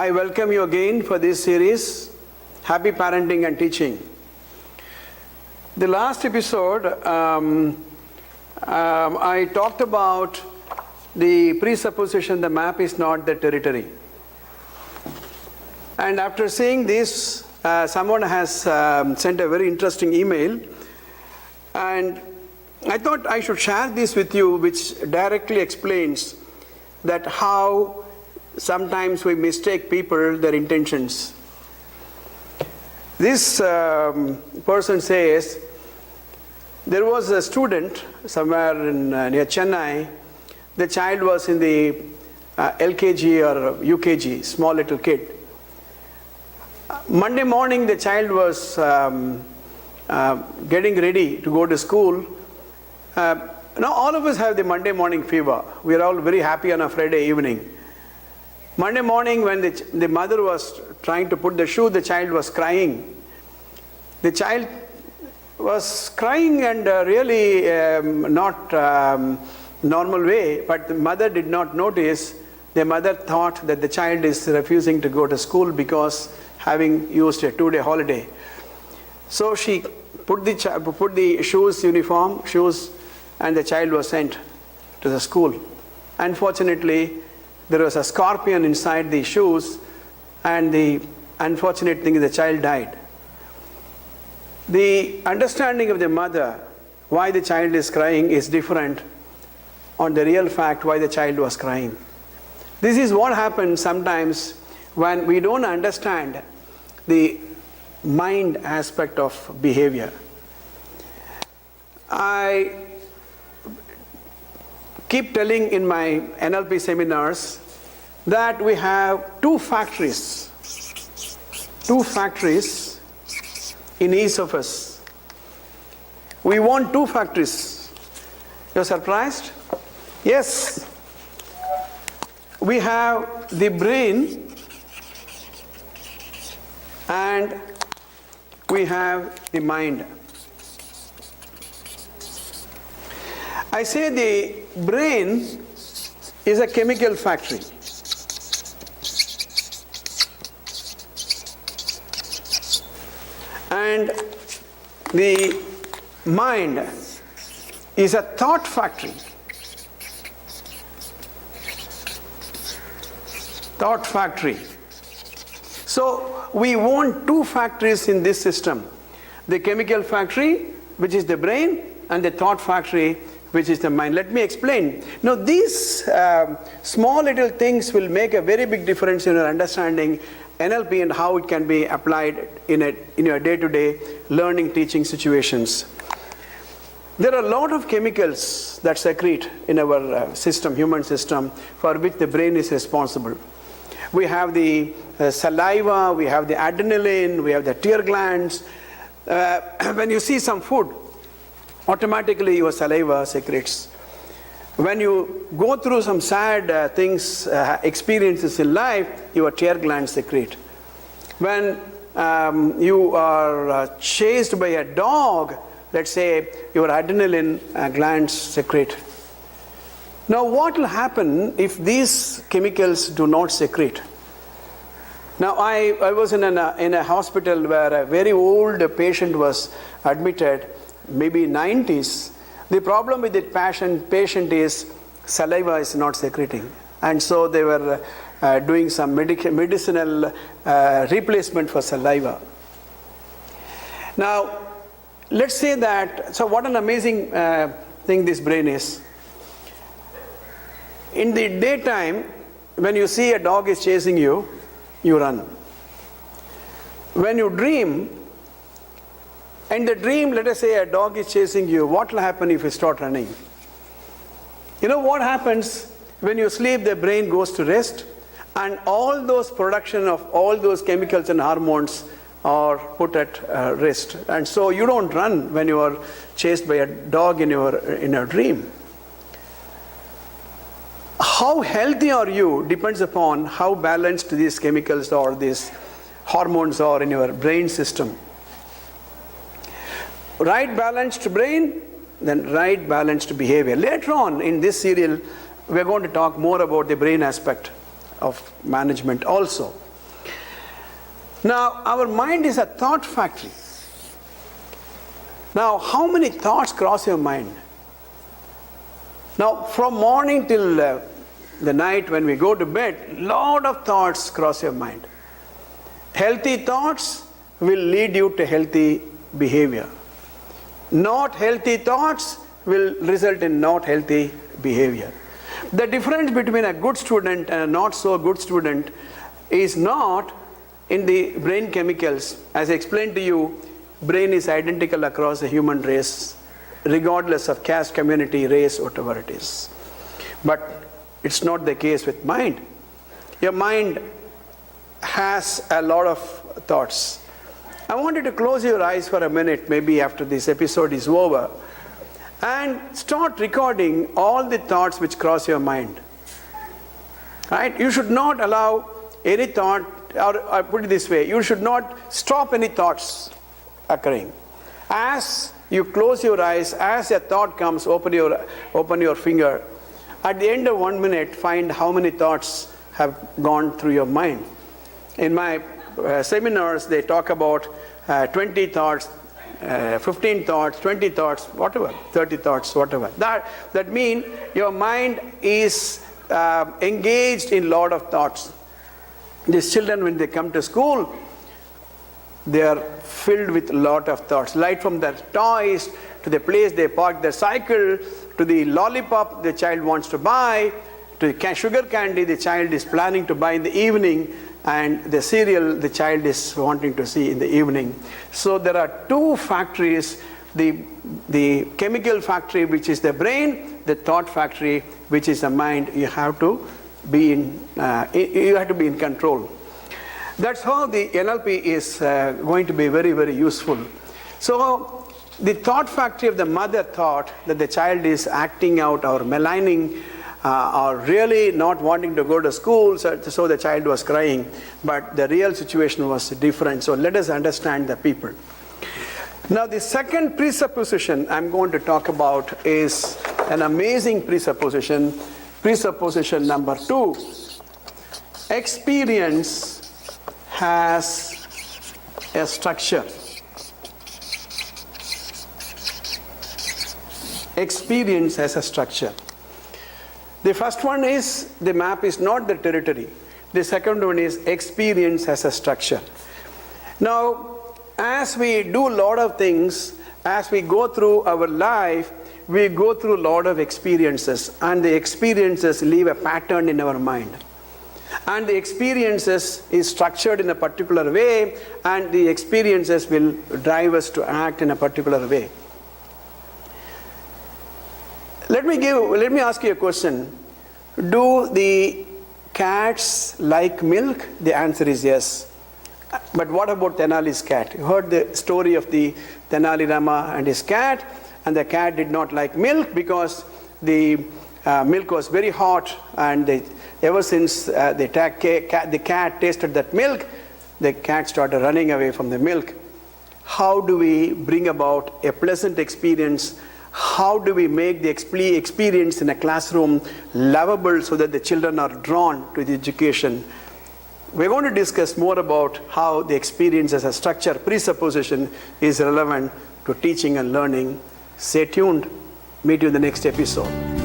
I welcome you again for this series, Happy Parenting and Teaching. The last episode, I talked about the presupposition the map is not the territory. And after seeing this, someone has sent a very interesting email, and I thought I should share this with you, which directly explains that how sometimes we mistake people, their intentions. This person says, there was a student somewhere near Chennai. The child was in the LKG or UKG, small little kid. Monday morning, the child was getting ready to go to school. Now all of us have the Monday morning fever. We are all very happy on a Friday evening. Monday morning, when the mother was trying to put the shoe, the child was crying. The child was crying and really not normal way, but the mother did not notice. The mother thought that the child is refusing to go to school because having used a 2-day holiday. So she put the shoes, and the child was sent to the school. Unfortunately, there was a scorpion inside the shoes, and the unfortunate thing is the child died. The understanding of the mother why the child is crying is different on the real fact why the child was crying. This is what happens sometimes when we don't understand the mind aspect of behavior. I keep telling in my NLP seminars that we have two factories in each of us. We want two factories. You're surprised? Yes. We have the brain and we have the mind. I say the brain is a chemical factory. And the mind is a thought factory. Thought factory. So we want two factories in this system. The chemical factory, which is the brain, and the thought factory, which is the mind. Let me explain. Now these small little things will make a very big difference in your understanding NLP and how it can be applied in your day-to-day learning, teaching situations. There are a lot of chemicals that secrete in our system, human system, for which the brain is responsible. We have the saliva, we have the adrenaline, we have the tear glands. When you see some food, automatically your saliva secretes. When you go through some sad experiences in life, your tear glands secrete. When you are chased by a dog, let's say, your adrenaline glands secrete. Now what will happen if these chemicals do not secrete? Now I was in a hospital where a very old patient was admitted, maybe 90s. The problem with the patient is saliva is not secreting. And so they were doing some medicinal replacement for saliva. Now, let's say that, so what an amazing thing this brain is. In the daytime, when you see a dog is chasing you, you run. When you dream, in the dream, let us say a dog is chasing you, what will happen if you start running? You know what happens when you sleep? The brain goes to rest, and all those production of all those chemicals and hormones are put at rest. And so you don't run when you are chased by a dog in your dream. How healthy are you depends upon how balanced these chemicals or these hormones are in your brain system. Right balanced brain, then right balanced behavior. Later on in this serial, we're going to talk more about the brain aspect of management also. Now, our mind is a thought factory. Now, how many thoughts cross your mind? Now, from morning till the night when we go to bed, lot of thoughts cross your mind. Healthy thoughts will lead you to healthy behavior. Not healthy thoughts will result in not healthy behavior. The difference between a good student and a not so good student is not in the brain chemicals. As I explained to you, brain is identical across the human race, regardless of caste, community, race, whatever it is. But it's not the case with mind. Your mind has a lot of thoughts. I want you to close your eyes for a minute, maybe after this episode is over, and start recording all the thoughts which cross your mind. Right? You should not allow any thought, or put it this way, you should not stop any thoughts occurring. As you close your eyes, as a thought comes, open your finger. At the end of 1 minute, find how many thoughts have gone through your mind. In my seminars, they talk about 20 thoughts, 15 thoughts, 20 thoughts, whatever, 30 thoughts, whatever. That means your mind is engaged in a lot of thoughts. These children, when they come to school, they are filled with a lot of thoughts. Right from their toys, to the place they park their cycle, to the lollipop the child wants to buy, to the sugar candy the child is planning to buy in the evening, and the cereal the child is wanting to see in the evening. So there are two factories, the chemical factory, which is the brain, the thought factory, which is the mind. You have to be in control. That's how the NLP is going to be very, very useful. So the thought factory of the mother thought that the child is acting out or maligning or really not wanting to go to school, so the child was crying. But the real situation was different. So let us understand the people. Now the second presupposition I'm going to talk about is an amazing presupposition. Presupposition number 2. Experience has a structure. Experience has a structure. The first one is the map is not the territory. The second one is experience has a structure. Now, as we do a lot of things, as we go through our life, we go through a lot of experiences, and the experiences leave a pattern in our mind. And the experiences is structured in a particular way, and the experiences will drive us to act in a particular way. Let me ask you a question. Do the cats like milk? The answer is yes. But what about Tenali's cat? You heard the story of the Tenali Rama and his cat, and the cat did not like milk because the milk was very hot, and ever since the cat tasted that milk, the cat started running away from the milk. How do we bring about a pleasant experience? How do we make the experience in a classroom lovable so that the children are drawn to the education? We're going to discuss more about how the experience as a structure presupposition is relevant to teaching and learning. Stay tuned. Meet you in the next episode.